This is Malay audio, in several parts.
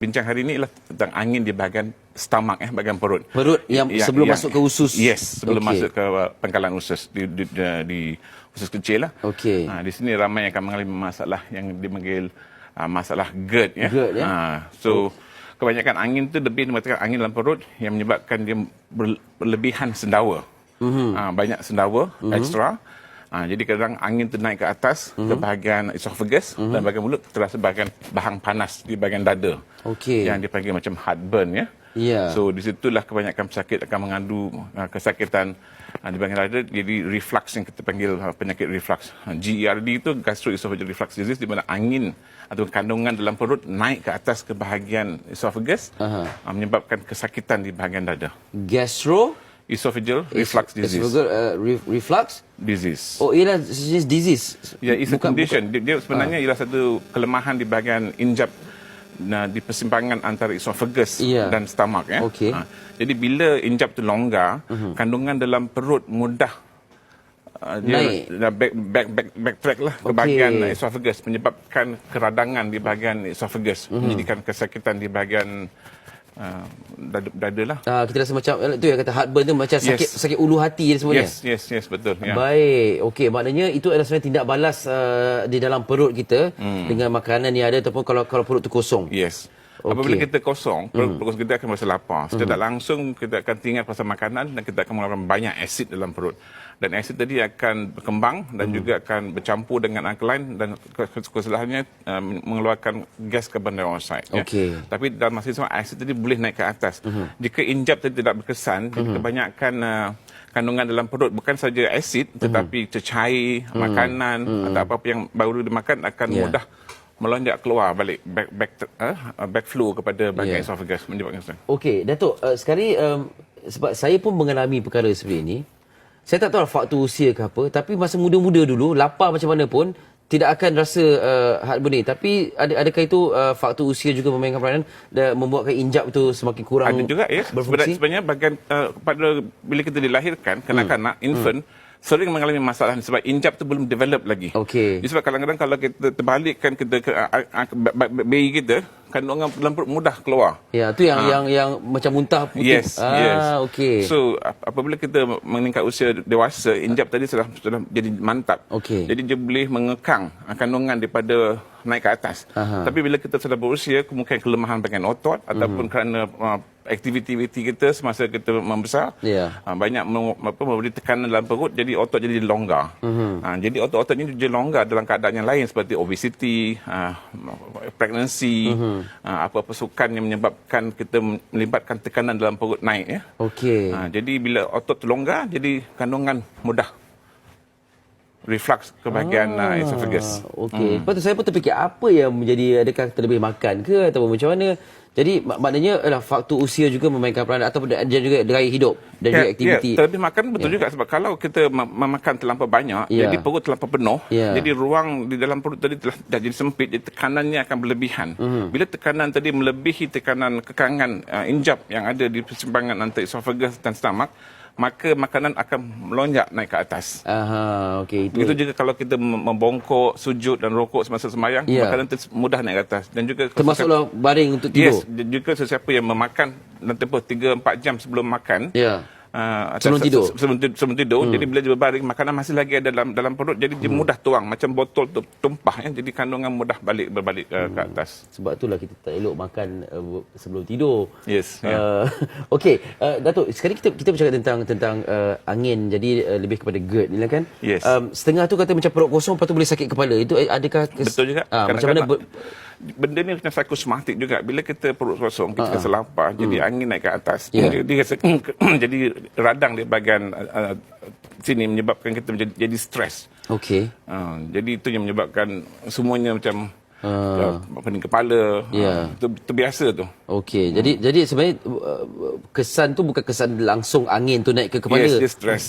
Bincang hari ini ialah tentang angin di bahagian stomach, bahagian perut. Perut yang sebelum masuk ke usus. Yes, sebelum masuk ke pangkalan usus di usus kecil lah. Okey. Di sini ramai yang akan mengalami masalah yang dipanggil masalah GERD ya. GERD ya. Kebanyakan angin tu lebih mengatakan angin dalam perut yang menyebabkan dia berlebihan sendawa. Banyak sendawa ekstra. Jadi kadang angin tu naik ke atas ke bahagian esophagus dan bahagian mulut terasa bahagian bahang panas di bahagian dada. Okey. Yang dipanggil macam heartburn ya. Ya. So di situlah kebanyakan pesakit akan mengandung kesakitan di bahagian dada, jadi reflux yang kita panggil penyakit reflux. GERD itu gastroesophageal reflux disease, di mana angin atau kandungan dalam perut naik ke atas ke bahagian esophagus menyebabkan kesakitan di bahagian dada. Esophageal reflux disease. Reflux Disease. Oh, ialah jenis disease. Ya, it's a condition. Dia sebenarnya ialah satu kelemahan di bahagian injap di persimpangan antara esophagus dan stomach ya. Okey. Jadi bila injap tu longgar, kandungan dalam perut mudah dia backtrack lah ke bahagian esophagus, menyebabkan keradangan di bahagian esophagus, menjadikan kesakitan di bahagian dada lah. Kita rasa macam tu yang kata heartburn tu macam sakit ulu hati sebenarnya. Yes, betul. Ya. Baik. Okey, maknanya itu adalah sebenarnya tindak balas di dalam perut kita dengan makanan yang ada ataupun kalau perut tu kosong. Yes. Apabila kita kosong, perut kita akan merasa lapar. Secara langsung kita akan teringat pasal makanan dan kita akan mengeluarkan banyak asid dalam perut. Dan asid tadi akan berkembang dan juga akan bercampur dengan alkaline dan kesalahannya mengeluarkan gas carbon dioxide. Okay. Ya. Tapi dalam masa itu asid tadi boleh naik ke atas. Jika injap tadi tidak berkesan, kebanyakan kandungan dalam perut bukan saja asid tetapi cecair, makanan atau apa-apa yang baru dimakan akan mudah melonjak keluar balik backflow kepada bahagian esophagus menyebabkan itu. Okey, Datuk, sekali sebab saya pun mengalami perkara seperti ini. Saya tak tahu faktor usia ke apa, tapi masa muda-muda dulu lapar macam mana pun tidak akan rasa heartburn ni. Tapi adakah itu faktor usia juga memainkan peranan dan membuatkan injap itu semakin kurang berfungsi? Ada juga ya. Sebenarnya bahagian pada bila kita dilahirkan kanak-kanak infant sering mengalami masalah sebab injap tu belum develop lagi. Okey. Sebab kadang-kadang kalau kita terbalikkan kita ke bayi kita, kandungan dalam perut mudah keluar. Ya, tu yang macam muntah putih. Yes. Okey. So apabila kita meningkat usia dewasa, injap tadi sudah jadi mantap. Okey. Jadi dia boleh mengekang kandungan daripada naik ke atas. Tapi bila kita sudah berusia, kemungkinan kelemahan bahagian otot ataupun kerana aktiviti kita semasa kita membesar, banyak memberi tekanan dalam perut, jadi otot jadi longgar. Jadi otot-otot ini jadi longgar dalam keadaan yang lain seperti obesity, pregnancy, apa-apa sukan yang menyebabkan kita melibatkan tekanan dalam perut naik ya. Okey. Jadi bila otot longgar, jadi kandungan mudah reflux ke bahagian esophagus. Okey. Lepas tu saya pun terfikir apa yang menjadi, adakah terlebih makan ke ataupun macam mana? Jadi maknanya faktor usia juga memainkan peranan ataupun dia juga gaya hidup dan juga aktiviti. Terlebih makan betul juga sebab kalau kita memakan terlampau banyak, jadi perut terlampau penuh, jadi ruang di dalam perut tadi dah jadi sempit, jadi tekanannya akan berlebihan. Bila tekanan tadi melebihi tekanan kekangan injap yang ada di persimpangan antara esophagus dan stomach, maka makanan akan melonjak naik ke atas. Okey. Begitu juga kalau kita membongkok, sujud dan rokok semasa sembahyang, makanan itu mudah naik ke atas. Dan juga termasuklah baring untuk tidur. Yes, juga sesiapa yang memakan dalam tempoh 3-4 jam sebelum makan. Sebelum tidur, jadi bila dia berbaring, makanan masih lagi ada dalam perut, jadi dia mudah tuang macam botol tu tumpah ya, jadi kandungan mudah berbalik ke atas. Sebab itulah kita tak elok makan sebelum tidur. Yes. Okey, Datuk, sekarang kita bercakap tentang angin, jadi lebih kepada GERD ni lah kan. Yes. Setengah tu kata macam perut kosong, lepas tu boleh sakit kepala. Itu adakah betul juga. Macam mana benda ni macam psikosomatik juga. Bila kita perut kosong, kita rasa lapar, jadi angin naik ke atas. Dia rasa jadi radang di bahagian sini menyebabkan kita jadi stres. Okey. Jadi itu yang menyebabkan semuanya macam pening kepala. Itu biasa tu. Okey. Jadi sebenarnya kesan tu bukan kesan langsung angin tu naik ke kepala. Yes, dia stres.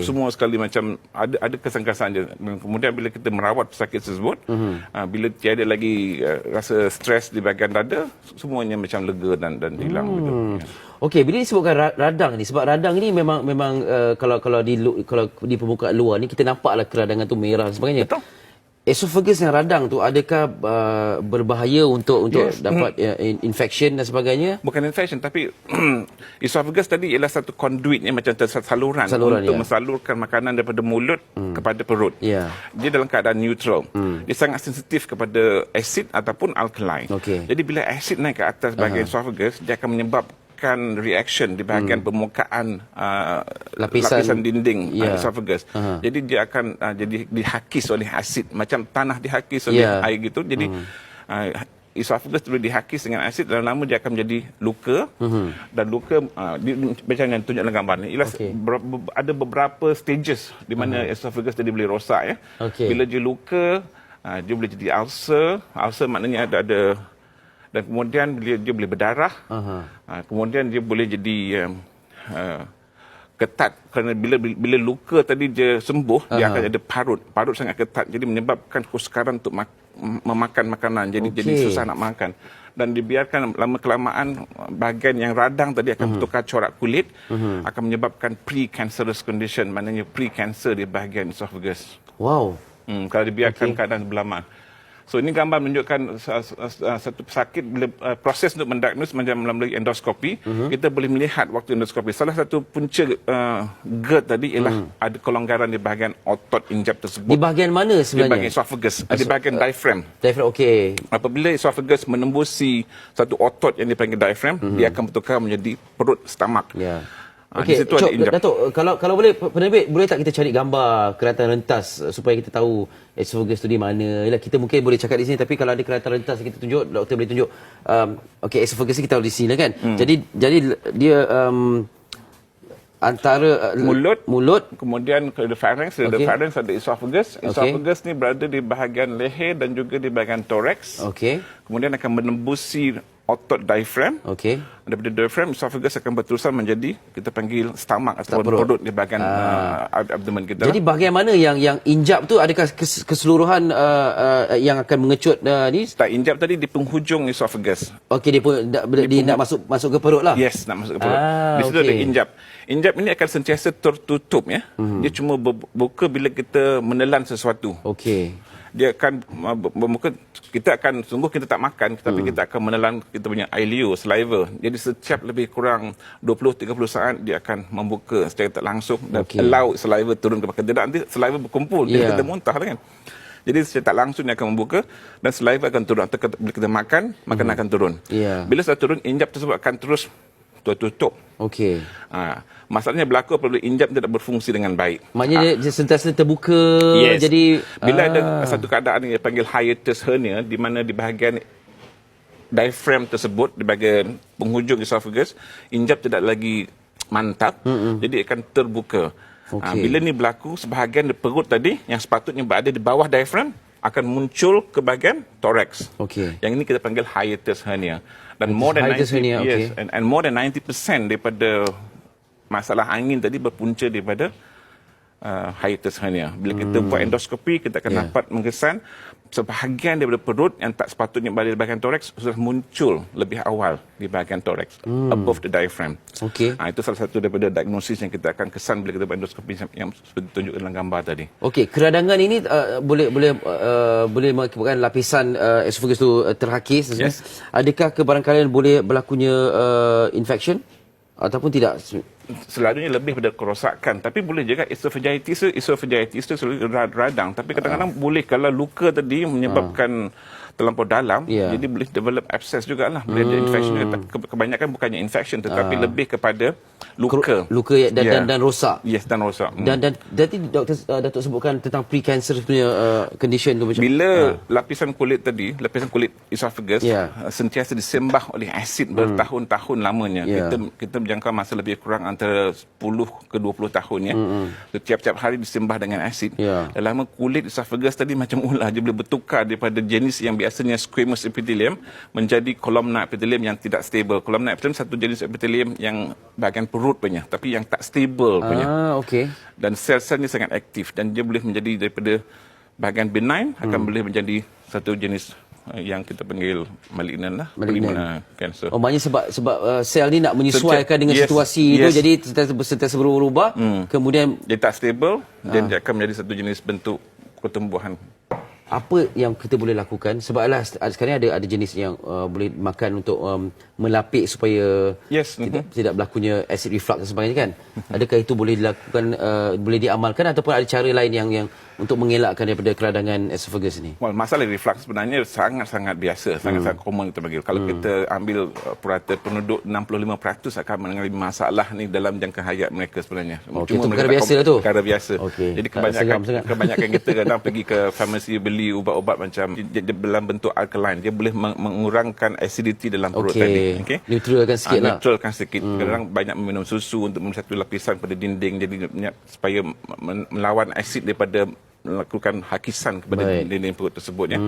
Semua sekali macam ada kesan-kesan je. Kemudian bila kita merawat pesakit tersebut, bila tiada lagi rasa stres di bahagian dada, semuanya macam lega dan hilang gitu. Okey, bila disebutkan radang ni, sebab radang ni memang kalau di permukaan luar ni kita nampaklah keradangan tu merah dan sebagainya. Betul. esophagus yang radang tu adakah berbahaya untuk dapat infection dan sebagainya? Bukan infection, tapi esophagus tadi ialah satu conduitnya, macam saluran untuk mensalurkan makanan daripada mulut kepada perut. Dia dalam keadaan neutral. Dia sangat sensitif kepada asid ataupun alkaline. Jadi bila asid naik ke atas bahagian esophagus, dia akan menyebabkan reaction di bahagian permukaan lapisan dinding esophagus. Jadi dia akan jadi dihakis oleh asid, macam tanah dihakis oleh air gitu. Jadi esophagus boleh dihakis dengan asid, dan lama dia akan menjadi luka. Dan luka macam yang tunjuk dalam gambar ni, ada beberapa stages di mana esophagus tadi boleh rosak. Bila dia luka, dia boleh jadi ulcer. Ulcer maknanya ada dan kemudian dia boleh berdarah. Kemudian dia boleh jadi ketat, kerana bila luka tadi dia sembuh, dia akan ada parut sangat ketat, jadi menyebabkan kesukaran untuk memakan makanan, jadi susah nak makan. Dan dibiarkan lama kelamaan, bahagian yang radang tadi akan bertukar corak kulit, akan menyebabkan pre-cancerous condition, maknanya pre-cancer di bahagian esophagus. Kalau dibiarkan keadaan berlama. So ini gambar menunjukkan satu pesakit, bila proses untuk mendiagnose macam melalui endoskopi, kita boleh melihat waktu endoskopi. Salah satu punca GERD tadi ialah ada kelonggaran di bahagian otot injap tersebut. Di bahagian mana sebenarnya? Di bahagian esophagus, di bahagian diaphragm. Apabila esophagus menembusi satu otot yang dipanggil diaphragm, dia akan bertukar menjadi perut, stomach. Datuk, kalau boleh, penerbit, boleh tak kita cari gambar kelihatan rentas supaya kita tahu esophagus tu di mana? Yalah, kita mungkin boleh cakap di sini, tapi kalau ada kelihatan rentas kita tunjuk, doktor boleh tunjuk. Esophagus kita tahu di sini lah kan. Jadi dia antara mulut, kemudian ada pharynx, ada esophagus. Esophagus ni berada di bahagian leher dan juga di bahagian thorax. Kemudian akan menembusi otot diaphragm. Daripada diaphragm, esophagus akan berterusan menjadi, kita panggil stomach atau perut di bahagian abdomen kita. Jadi bahagian mana yang injap tu, adakah keseluruhan yang akan mengecut ni? Tak, injap tadi di penghujung esophagus. Dia nak masuk ke perut lah. Yes, nak masuk ke perut. Di situ ada injap. Injap ini akan sentiasa tertutup ya. Dia cuma buka bila kita menelan sesuatu. Dia akan membuka, kita akan sungguh kita tak makan, tapi kita akan menelan kita punya ileum, saliva. Jadi setiap lebih kurang 20-30 saat dia akan membuka secara tak langsung dan allow saliva turun ke belakang. Nanti saliva berkumpul, jadi kita muntah kan. Jadi secara tak langsung dia akan membuka dan saliva akan turun. Bila kita makan, makanan akan turun. Bila sudah turun, injap tersebut akan terus tertutup. Masalahnya berlaku apabila injap tidak berfungsi dengan baik. Maknanya dia sentiasa terbuka. Jadi bila ada satu keadaan yang dipanggil hiatus hernia, di mana di bahagian diaphragm tersebut, di bahagian penghujung esophagus, injap tidak lagi mantap, jadi akan terbuka. Bila ni berlaku, sebahagian perut tadi yang sepatutnya berada di bawah diaphragm akan muncul ke bahagian thorax. Yang ini kita panggil hiatus hernia. Dan more than 90%, and more than 90% daripada masalah angin tadi berpunca daripada hiatus hernia. Bila kita buat endoskopi, kita akan dapat mengesan sebahagian daripada perut yang tak sepatutnya berada di bahagian thorax sudah muncul lebih awal di bahagian thorax, above the diaphragm. Itu salah satu daripada diagnosis yang kita akan kesan bila kita buat endoskopi yang seperti tunjukkan dalam gambar tadi. Keradangan ini boleh mengakibatkan lapisan esophagus tu terhakis. Adakah kebarangkalian boleh berlakunya infection ataupun tidak? Selalunya lebih pada kerosakan, tapi boleh juga esophagitis tu selalu radang, tapi kadang-kadang boleh kalau luka tadi menyebabkan terlampau dalam, jadi boleh develop abscess jugalah, boleh ada infection juga. Kebanyakan bukannya infection tetapi lebih kepada luka dan rosak. Dan rosak. Dan tadi Datuk sebutkan tentang pre-cancer punya condition tu macam bila lapisan kulit esophagus sentiasa disembah oleh asid bertahun-tahun lamanya. Kita berjangka masa lebih kurang antara 10 ke 20 tahun ya. Setiap hari disembah dengan asid. Dan lama kulit esophagus tadi macam ular, dia boleh bertukar daripada jenis yang biasanya squamous epithelium menjadi columnar epithelium yang tidak stable. Columnar epithelium satu jenis epithelium yang bahagian perut punya, tapi yang tak stable punya. Dan sel-selnya sangat aktif dan dia boleh menjadi daripada bahagian benign akan boleh menjadi satu jenis yang kita panggil malignant lah, malignant cancer. Maknanya sebab sel ni nak menyesuaikan dengan situasi itu, jadi sentiasa berubah, kemudian dia tak stable dan dia akan menjadi satu jenis bentuk pertumbuhan apa yang kita boleh lakukan? Sebablah sekarang ada jenis yang boleh makan untuk melapik supaya tidak berlakunya acid reflux dan sebagainya kan. Adakah itu boleh dilakukan, boleh diamalkan ataupun ada cara lain yang untuk mengelakkan daripada keradangan esophagus ni? Well, masalah reflux sebenarnya sangat-sangat biasa, sangat-sangat common kita panggil. Kalau kita ambil purata penduduk 65% akan mengalami masalah ni dalam jangka hayat mereka sebenarnya. Okey, itu perkara biasa lah tu. Perkara biasa. Okay. Jadi kebanyakan kita kadang pergi ke farmasi beli ubat-ubat macam dalam bentuk alkaline, dia boleh mengurangkan acidity dalam perut tadi. Okey. Neutralkan sikit lah. Neutralkan sikit. Kadang banyak meminum susu untuk memberi satu lapisan pada dinding, jadi supaya melawan asid daripada melakukan hakisan kepada dinding perut tersebut ya.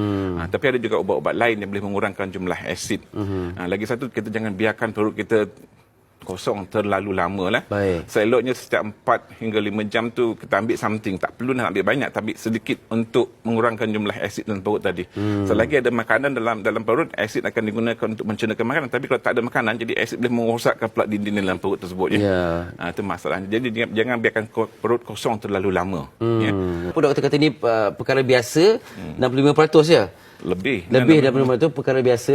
Tapi ada juga ubat-ubat lain yang boleh mengurangkan jumlah asid. Lagi satu, kita jangan biarkan perut kita kosong terlalu lama lah. Seeloknya setiap 4 hingga 5 jam tu kita ambil something, tak perlu nak ambil banyak tapi sedikit untuk mengurangkan jumlah asid dalam perut tadi. Selagi ada makanan dalam perut, asid akan digunakan untuk mencernakan makanan, tapi kalau tak ada makanan, jadi asid boleh merosakkan pula dinding dalam perut tersebut ya. Itu masalahnya. Jadi jangan biarkan perut kosong terlalu lama. Apa doktor kata ni perkara biasa 65% ya? Lebih daripada 65% perkara biasa,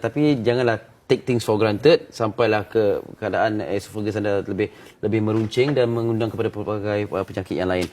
tapi janganlah take things for granted sampailah ke keadaan esophagus anda lebih meruncing dan mengundang kepada pelbagai penyakit yang lain.